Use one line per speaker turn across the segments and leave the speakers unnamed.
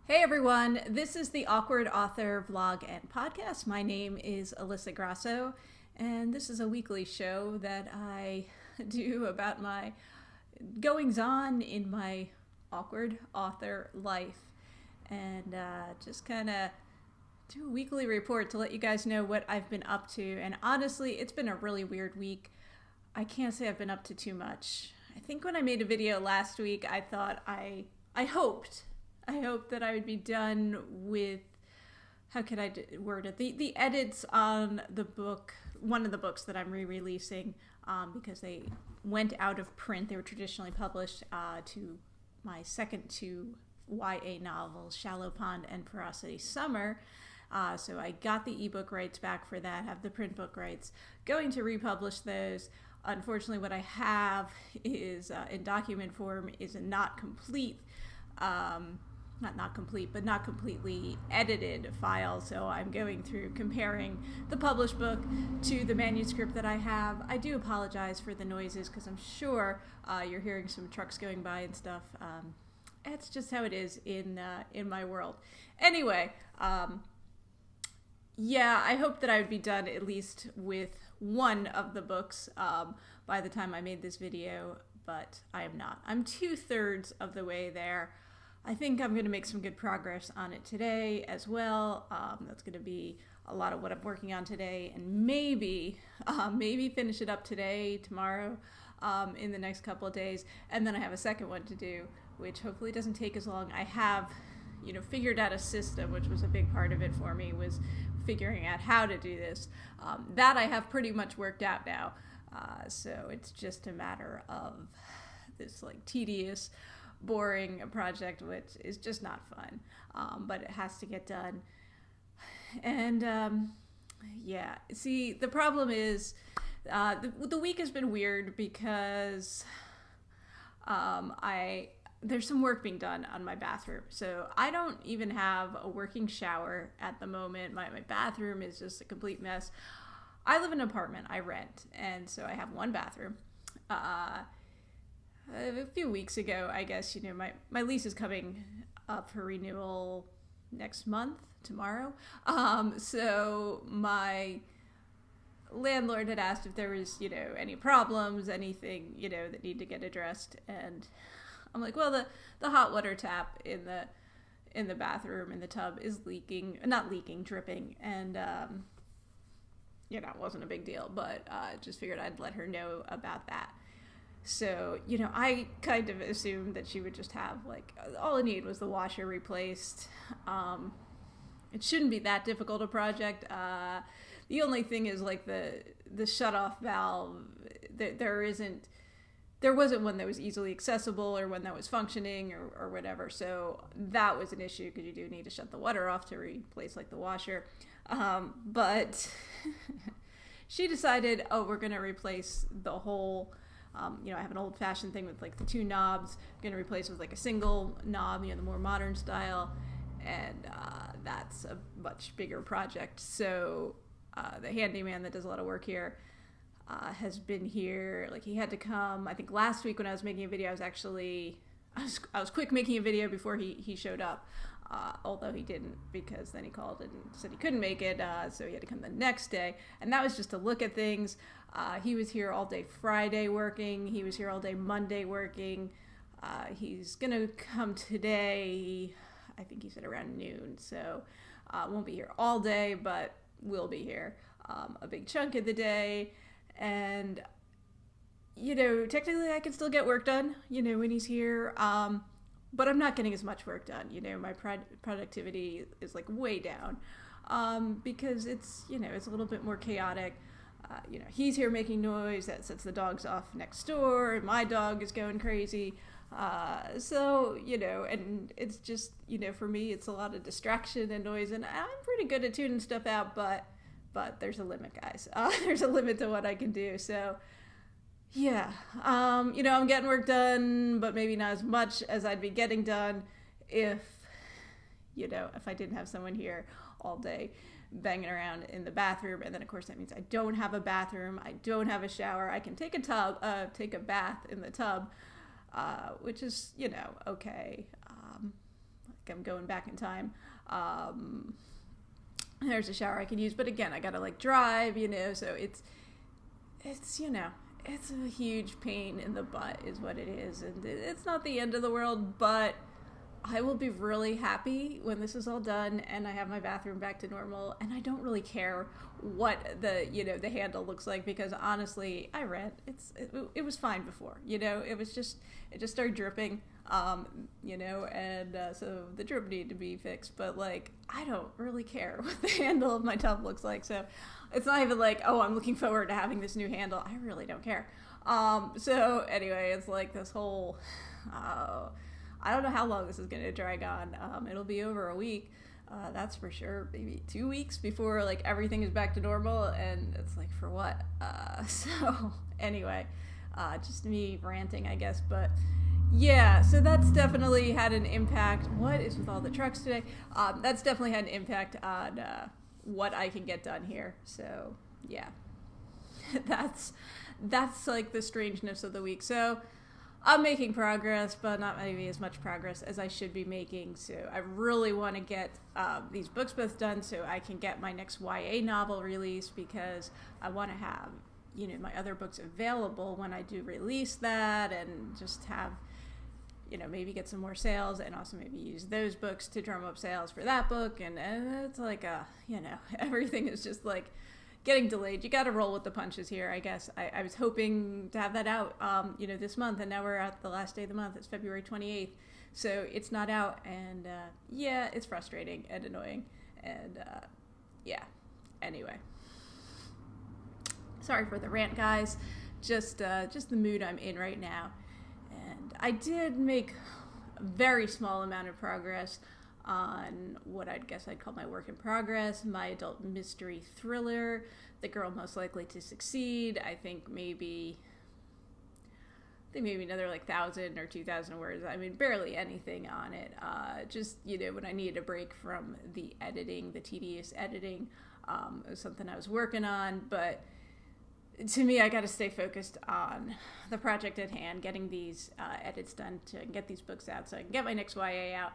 Hey everyone, this is the Awkward Author vlog and podcast. My name is Alyssa Grasso, and this is a weekly show that I do about my goings on in my awkward author life, and just kind of do a weekly report to let you guys know what I've been up to. And honestly, it's been a really weird week. I can't say I've been up to too much. I think when I made a video last week, I thought I hoped that I would be done with, how could I word it, the edits on the book, one of the books that I'm re-releasing, because they went out of print. They were traditionally published to my second two YA novels, Shallow Pond and Porosity Summer. So I got the ebook rights back for that, have the print book rights, going to republish those. Unfortunately, what I have is in document form is a not complete, not complete, but not completely edited file. So I'm going through comparing the published book to the manuscript that I have. I do apologize for the noises because I'm sure you're hearing some trucks going by and stuff. It's just how it is in my world. Anyway, yeah, I hope that I would be done at least with one of the books by the time I made this video, but I am not. I'm 2/3 of the way there. I think I'm going to make some good progress on it today as well. That's going to be a lot of what I'm working on today, and maybe finish it up today, tomorrow, in the next couple of days. And then I have a second one to do, which hopefully doesn't take as long. I have, figured out a system, which was a big part of it for me, was figuring out how to do this. That I have pretty much worked out now. So it's just a matter of this tedious, boring project, which is just not fun, but it has to get done. And yeah, see, the problem is the week has been weird because there's some work being done on my bathroom. So I don't even have a working shower at the moment. My bathroom is just a complete mess. I live in an apartment, I rent, and so I have one bathroom. A few weeks ago, I guess, my lease is coming up for renewal next month, tomorrow. So my landlord had asked if there was, any problems, anything, that need to get addressed. And I'm like, well, the hot water tap in the bathroom, in the tub, is dripping. And, it wasn't a big deal, but just figured I'd let her know about that. So, I kind of assumed that she would just have, all I need was the washer replaced. It shouldn't be that difficult a project. The only thing is, the shutoff valve, there wasn't one that was easily accessible or one that was functioning or whatever. So that was an issue because you do need to shut the water off to replace, the washer. But she decided, we're going to replace the whole... I have an old-fashioned thing with the two knobs. I'm going to replace it with a single knob, the more modern style, and that's a much bigger project. So the handyman that does a lot of work here has been here. He had to come. I think last week when I was making a video, I was quick making a video before he showed up. Although he didn't, because then he called and said he couldn't make it, so he had to come the next day. And that was just to look at things. He was here all day Friday working. He was here all day Monday working. He's going to come today, I think he said around noon. So won't be here all day, but will be here a big chunk of the day. And, technically I can still get work done, when he's here. But I'm not getting as much work done. My productivity is way down because it's, it's a little bit more chaotic. He's here making noise that sets the dogs off next door. My dog is going crazy. So, and it's just, for me, it's a lot of distraction and noise. And I'm pretty good at tuning stuff out, but there's a limit, guys. There's a limit to what I can do. So, yeah, I'm getting work done, but maybe not as much as I'd be getting done if I didn't have someone here all day banging around in the bathroom. And then, of course, that means I don't have a bathroom. I don't have a shower. I can take a bath in the tub, which is, okay. I'm going back in time. There's a shower I can use, but again, I gotta like drive, so it's it's a huge pain in the butt is what it is, and it's not the end of the world, but I will be really happy when this is all done and I have my bathroom back to normal, and I don't really care what the handle looks like, because honestly, I rant. It was fine before, it just started dripping, and so the drip needed to be fixed, but like, I don't really care what the handle of my tub looks like, so it's not even like, oh, I'm looking forward to having this new handle. I really don't care. So anyway, it's like this whole, I don't know how long this is going to drag on. It'll be over a week, that's for sure. Maybe 2 weeks before like everything is back to normal, and it's like, for what? So anyway, just me ranting, I guess. But yeah, so that's definitely had an impact. What is with all the trucks today? That's definitely had an impact on what I can get done here. So yeah, that's like the strangeness of the week. So I'm making progress, but not maybe as much progress as I should be making. So I really want to get these books both done so I can get my next YA novel released, because I want to have, my other books available when I do release that, and just have, maybe get some more sales, and also maybe use those books to drum up sales for that book. And it's like, everything is just like getting delayed. You got to roll with the punches here, I guess. I was hoping to have that out, this month, and now we're at the last day of the month. It's February 28th, so it's not out, and yeah, it's frustrating and annoying, and yeah. Anyway, sorry for the rant, guys. Just the mood I'm in right now, and I did make a very small amount of progress on what I'd call my work in progress, my adult mystery thriller, The Girl Most Likely to Succeed. I think maybe another like 1,000 or 2,000 words. I mean, barely anything on it. Just, when I needed a break from the tedious editing, it was something I was working on, but to me, I got to stay focused on the project at hand, getting these edits done to get these books out so I can get my next YA out.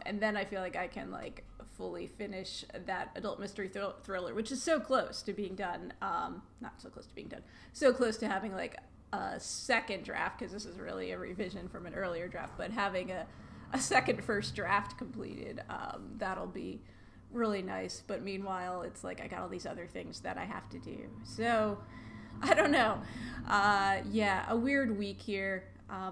And then I feel like I can like fully finish that adult mystery thriller, which is so close to being done. Not so close to being done. So close to having like a second draft, because this is really a revision from an earlier draft, but having a second first draft completed, that'll be really nice. But meanwhile, it's like I got all these other things that I have to do. So I don't know. Yeah, a weird week here.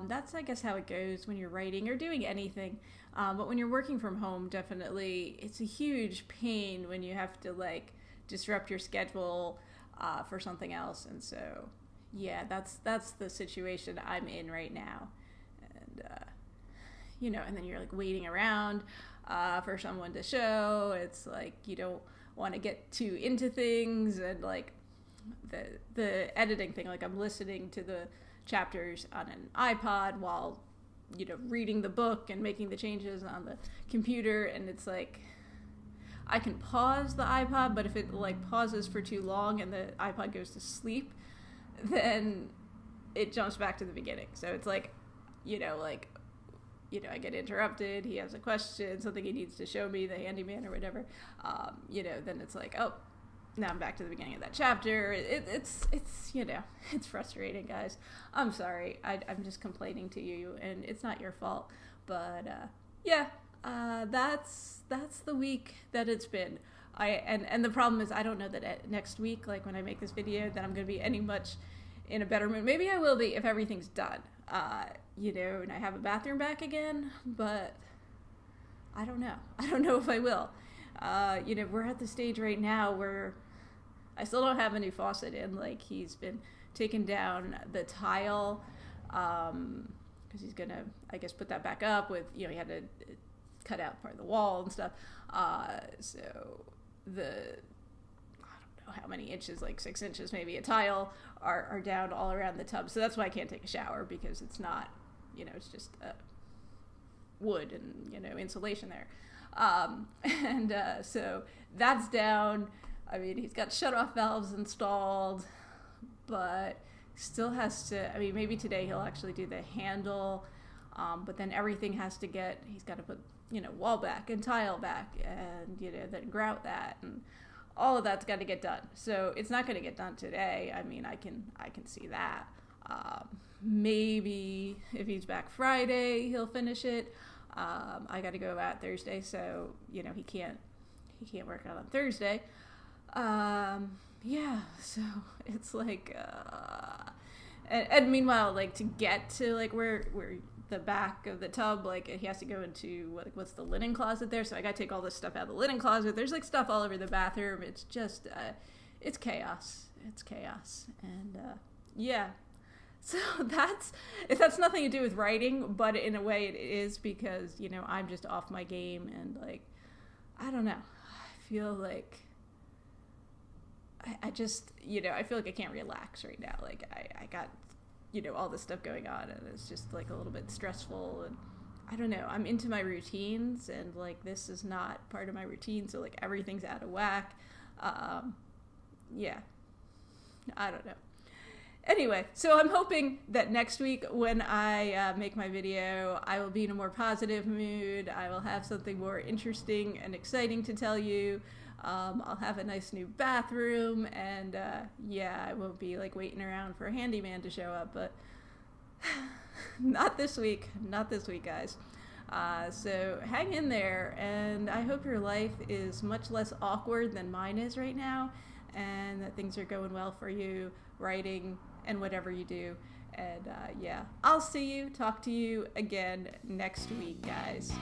That's, I guess, how it goes when you're writing or doing anything. But when you're working from home, definitely, it's a huge pain when you have to, like, disrupt your schedule for something else. And so, yeah, that's the situation I'm in right now. And, and then you're, like, waiting around for someone to show. It's, like, you don't want to get too into things. And, like, the editing thing, like, I'm listening to the chapters on an iPod while reading the book and making the changes on the computer, and it's like I can pause the iPod, but if it like pauses for too long and the iPod goes to sleep, then it jumps back to the beginning. So it's like I get interrupted, he has a question, something he needs to show me, the handyman or whatever, then it's like, oh, now I'm back to the beginning of that chapter. It's frustrating, guys. I'm sorry. I'm just complaining to you, and it's not your fault. But yeah, that's the week that it's been. And the problem is I don't know that next week, like when I make this video, that I'm going to be any much in a better mood. Maybe I will be if everything's done. And I have a bathroom back again, but I don't know. I don't know if I will. We're at the stage right now where I still don't have a new faucet in. Like, he's been taking down the tile, because he's gonna, I guess, put that back up with, he had to cut out part of the wall and stuff. So I don't know how many inches, like 6 inches maybe, a tile are down all around the tub. So that's why I can't take a shower, because it's not, it's just wood and, insulation there. So that's down. I mean, he's got shut-off valves installed, but still has to, maybe today he'll actually do the handle, but then everything has to he's got to put wall back and tile back and, then grout that, and all of that's got to get done. So it's not going to get done today. I mean, I can see that. Maybe if he's back Friday, he'll finish it. I got to go out Thursday, so, he can't work out on Thursday. Yeah, so it's like, and meanwhile, like, to get to, like, where the back of the tub, like, he has to go into, what's the linen closet there, so I gotta take all this stuff out of the linen closet. There's, like, stuff all over the bathroom. It's just, it's chaos. It's chaos. And, yeah. So that's nothing to do with writing, but in a way it is, because, I'm just off my game, and, like, I don't know. I feel like I just, I feel like I can't relax right now. Like, I got, all this stuff going on, and it's just, like, a little bit stressful, and I don't know. I'm into my routines, and, like, this is not part of my routine, so, like, everything's out of whack. Yeah. I don't know. Anyway, so I'm hoping that next week when I make my video, I will be in a more positive mood. I will have something more interesting and exciting to tell you. I'll have a nice new bathroom, and yeah, I won't be, like, waiting around for a handyman to show up, but not this week, guys. So hang in there, and I hope your life is much less awkward than mine is right now, and that things are going well for you, writing, and whatever you do. And yeah, I'll talk to you again next week, guys.